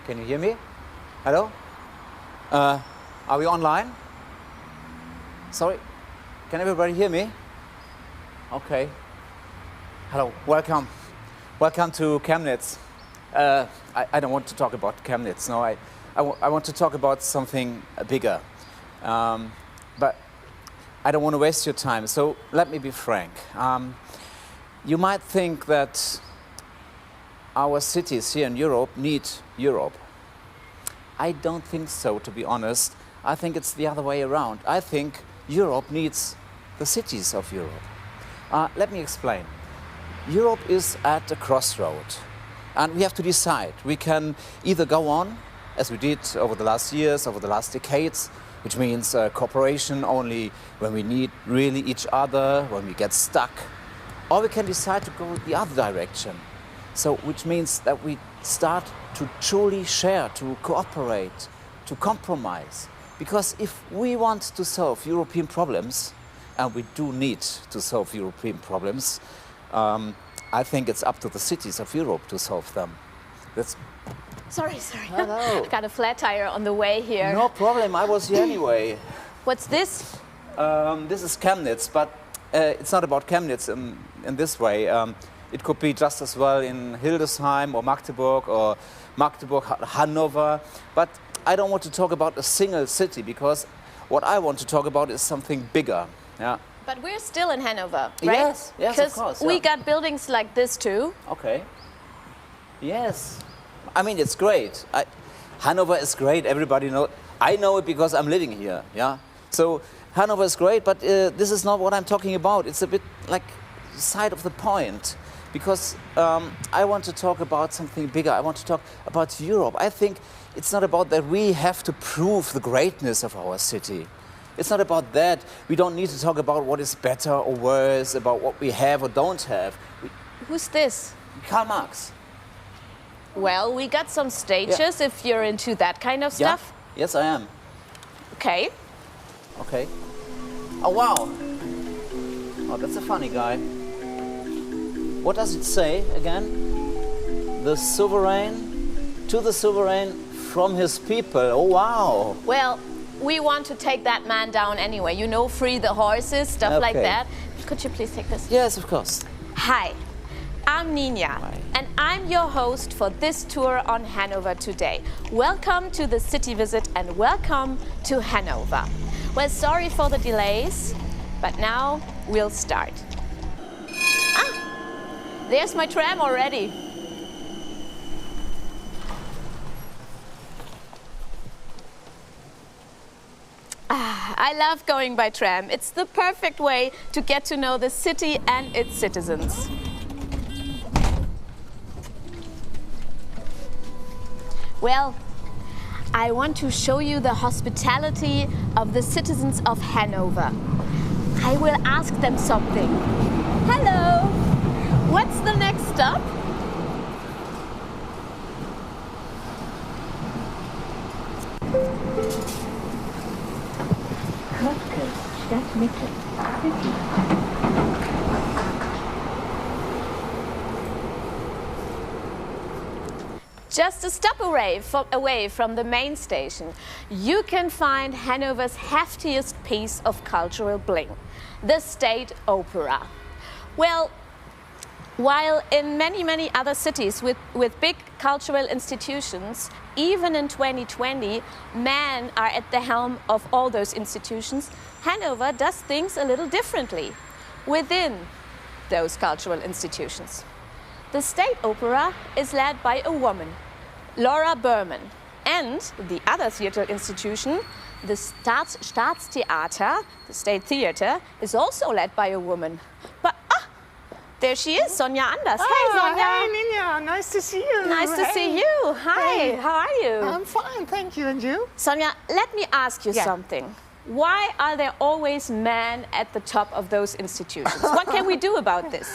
Can you hear me? Hello? Are we online? Sorry? Can everybody hear me? Okay. Hello, welcome. Welcome to Chemnitz. I don't want to talk about Chemnitz, no, I want to talk about something bigger. But I don't want to waste your time, so let me be frank. You might think that our cities here in Europe need Europe. I don't think so, to be honest. I think it's the other way around. I think Europe needs the cities of Europe. Let me explain. Europe is at a crossroad, and we have to decide. We can either go on, as we did over the last years, over the last decades, which means cooperation only when we need really each other, when we get stuck, or we can decide to go the other direction. So, which means that we start to truly share, to cooperate, to compromise. Because if we want to solve European problems, and we do need to solve European problems, I think it's up to the cities of Europe to solve them. Sorry. Hello. I got a flat tire on the way here. No problem, I was here anyway. What's this? This is Chemnitz, but it's not about Chemnitz in this way. It could be just as well in Hildesheim or Magdeburg, Hanover. But I don't want to talk about a single city, because what I want to talk about is something bigger. Yeah. But we're still in Hanover, right? Yes, of course. We got buildings like this too. Okay. Yes. I mean, it's great. Hanover is great. Everybody knows. I know it because I'm living here. Yeah. So Hanover is great, but this is not what I'm talking about. It's a bit like side of the point, because I want to talk about something bigger. I want to talk about Europe. I think it's not about that we have to prove the greatness of our city. It's not about that. We don't need to talk about what is better or worse, about what we have or don't have. Who's this? Karl Marx. Well, we got some stages, if you're into that kind of stuff. Yeah. Yes, I am. Okay. Okay. Oh, wow. Oh, that's a funny guy. What does it say again? The sovereign, to the sovereign from his people. Oh, wow. Well, we want to take that man down anyway. You know, free the horses, stuff like that. Could you please take this? Yes, of course. Hi, I'm Nina. Hi. And I'm your host for this tour on Hanover today. Welcome to the city visit and welcome to Hanover. Well, sorry for the delays, but now we'll start. There's my tram already. I love going by tram. It's the perfect way to get to know the city and its citizens. Well, I want to show you the hospitality of the citizens of Hanover. I will ask them something. Hello, what's the next stop? Just a stop away from the main station, you can find Hanover's heftiest piece of cultural bling, the State Opera. Well, while in many other cities with big cultural institutions, even in 2020, men are at the helm of all those institutions, Hanover does things a little differently within those cultural institutions. The State Opera is led by a woman, Laura Berman, and the other theater institution, the Staatstheater, the State Theater, is also led by a woman. But there she is, Sonja Anders. Hey, Sonja. Hi, Ninja. Nice to see you. Nice to see you. Hi, Hey. how are you? I'm fine, thank you. And you? Sonja, let me ask you something. Why are there always men at the top of those institutions? What can we do about this?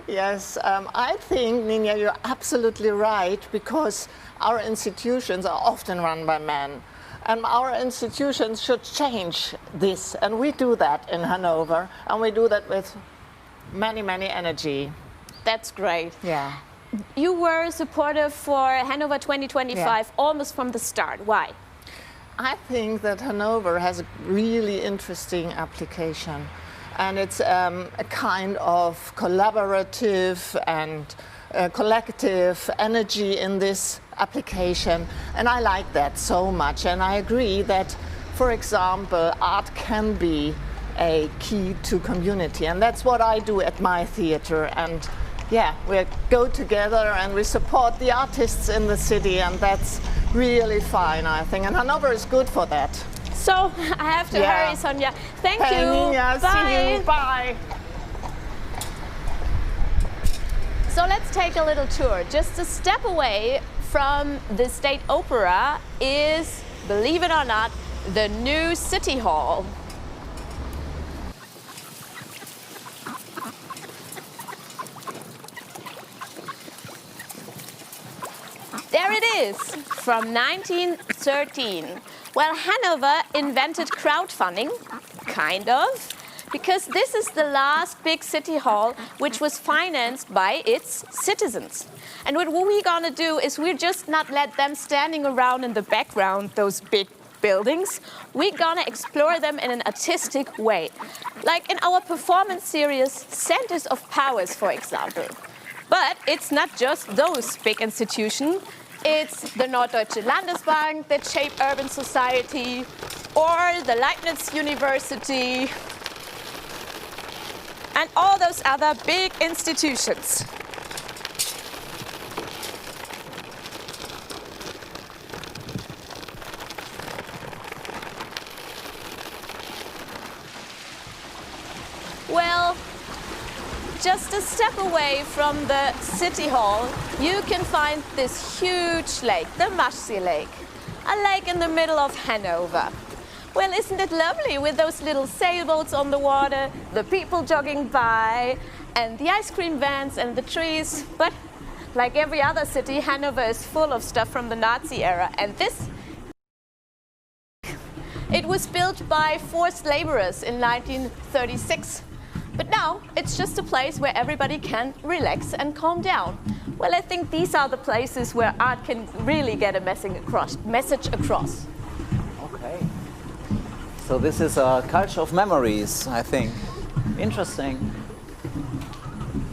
Yes, I think, Ninja, you're absolutely right, because our institutions are often run by men. And our institutions should change this. And we do that in Hanover. And we do that with many energy. That's great. Yeah. you were supportive for Hanover 2025 almost from the start. Why? I think that Hanover has a really interesting application, and it's a kind of collaborative and collective energy in this application, and I like that so much. And I agree that, for example, art can be a key to community, and that's what I do at my theater. And yeah, we go together and we support the artists in the city, and that's really fine, I think. And Hanover is good for that. So I have to hurry, Sonja. Thank Hey, you. Nina, Bye. see you. Bye. So let's take a little tour. Just a step away from the State Opera is, believe it or not, the new City Hall. There it is, from 1913. Well, Hanover invented crowdfunding, kind of, because this is the last big city hall which was financed by its citizens. And what we're gonna do is we're just not let them standing around in the background, those big buildings. We're gonna explore them in an artistic way. Like in our performance series, Centers of Powers, for example. But it's not just those big institutions. It's the Norddeutsche Landesbank that shape urban society, or the Leibniz University, and all those other big institutions. Well, just a step away from the City Hall, you can find this huge lake, the Maschsee Lake, a lake in the middle of Hanover. Well, isn't it lovely with those little sailboats on the water, the people jogging by, and the ice cream vans and the trees? But like every other city, Hanover is full of stuff from the Nazi era, and it was built by forced laborers in 1936. But now it's just a place where everybody can relax and calm down. Well, I think these are the places where art can really get a message across. Okay. So this is a culture of memories, I think. Interesting.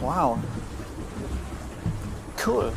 Wow. Cool.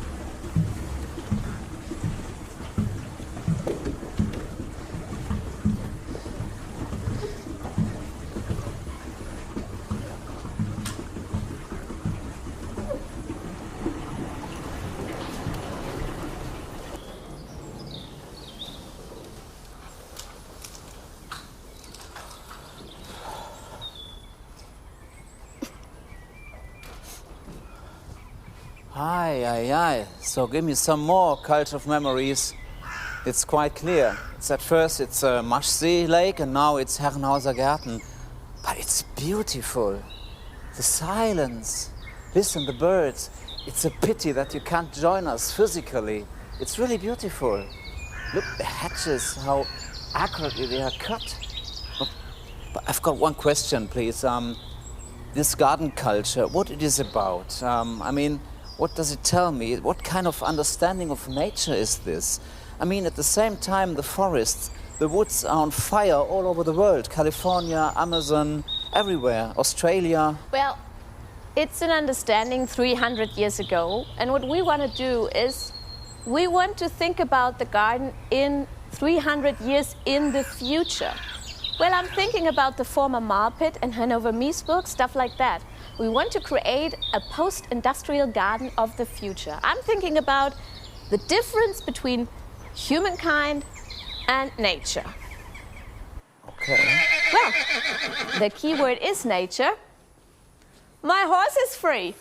Aye. So give me some more culture of memories. It's quite clear. At first it's a Maschsee Lake and now it's Herrenhauser Gärten. But it's beautiful. The silence. Listen, the birds. It's a pity that you can't join us physically. It's really beautiful. Look, the hedges, how accurately they are cut. But I've got one question, please. This garden culture, what it is about? What does it tell me? What kind of understanding of nature is this? At the same time, the forests, the woods are on fire all over the world. California, Amazon, everywhere, Australia. Well, it's an understanding 300 years ago. And what we want to do is we want to think about the garden in 300 years in the future. Well, I'm thinking about the former Mar Pit and Hannover Miesburg, stuff like that. We want to create a post-industrial garden of the future. I'm thinking about the difference between humankind and nature. Okay. Well, the key word is nature. My horse is free.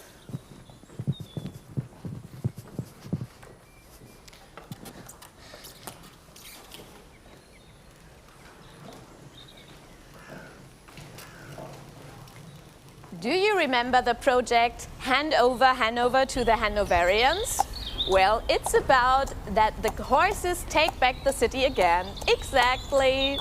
Do you remember the project Hand Over Hanover to the Hanoverians? Well, it's about that the horses take back the city again. Exactly.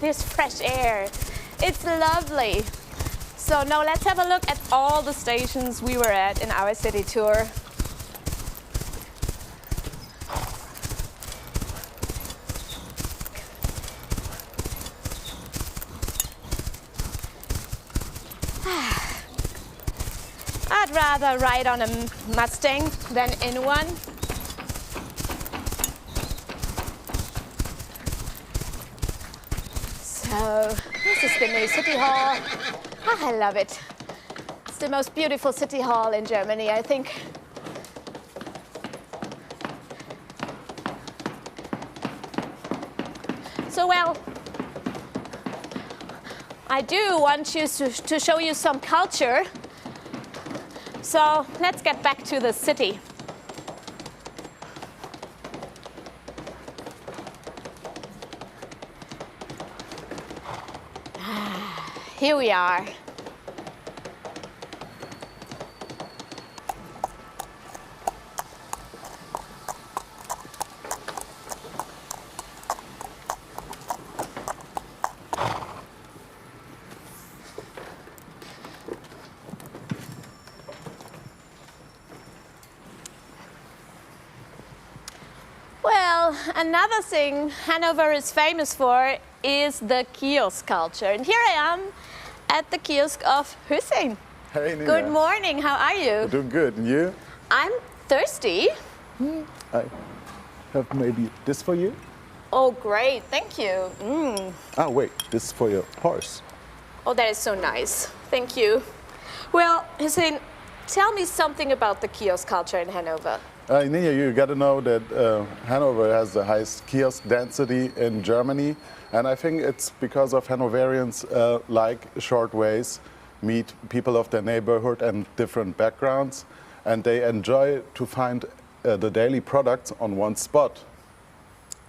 There's fresh air. It's lovely. So now let's have a look at all the stations we were at in our city tour. I'd rather ride on a Mustang than in one. So this is the new City Hall. Oh, I love it. It's the most beautiful city hall in Germany, I think. So, well, I do want you to show you some culture. So let's get back to the city. Here we are. Well, another thing Hanover is famous for is the kiosk culture. And here I am at the kiosk of Hussein. Hey, Nina. Good morning, how are you? Doing good, and you? I'm thirsty. I have maybe this for you. Oh, great, thank you. Ah, wait, this is for your horse. Oh, that is so nice. Thank you. Well, Hussein, tell me something about the kiosk culture in Hanover. Nina, you got to know that Hanover has the highest kiosk density in Germany, and I think it's because of Hanoverians like short ways, meet people of their neighborhood and different backgrounds, and they enjoy to find the daily products on one spot.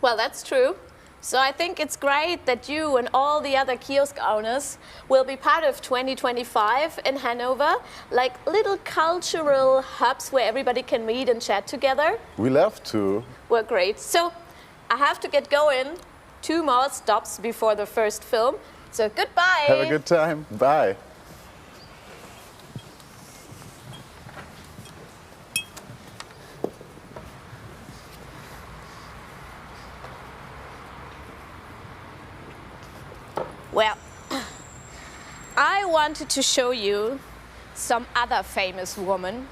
Well, that's true. So I think it's great that you and all the other kiosk owners will be part of 2025 in Hanover, like little cultural hubs where everybody can meet and chat together. We love to. Well, great. So I have to get going. 2 more stops before the first film. So goodbye. Have a good time. Bye. Well, I wanted to show you some other famous woman,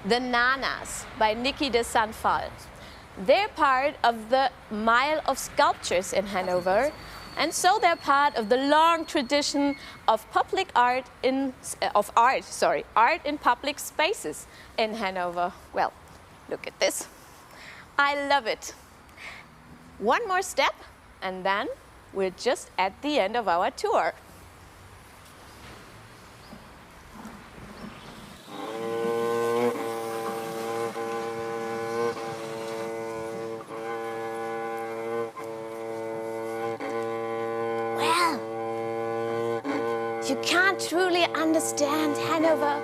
the Nanas by Niki de Sanfal. They're part of the Mile of Sculptures in Hanover, and so they're part of the long tradition of art in public spaces in Hanover. Well, look at this. I love it. One more step, and then we're just at the end of our tour. Well, you can't truly understand Hanover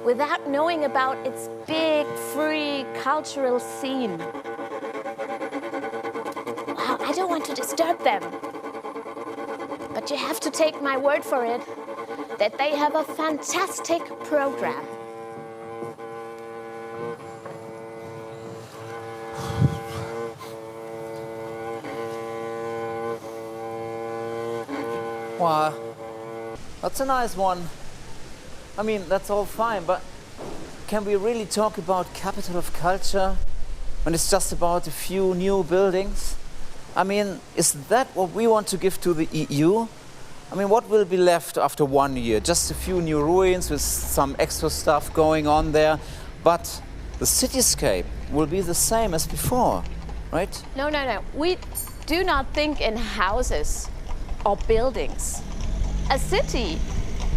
without knowing about its big, free cultural scene. Wow, I don't want to disturb them. But you have to take my word for it that they have a fantastic program. Wow, that's a nice one. I mean, that's all fine, but can we really talk about capital of culture when it's just about a few new buildings? I mean, is that what we want to give to the EU? I mean, what will be left after 1 year? Just a few new ruins with some extra stuff going on there, but the cityscape will be the same as before, right? No. We do not think in houses or buildings. A city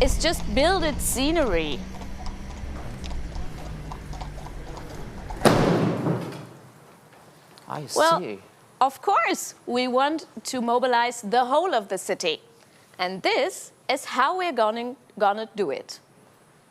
is just builded scenery. I Well, see. of course, we want to mobilize the whole of the city. And this is how we're gonna do it.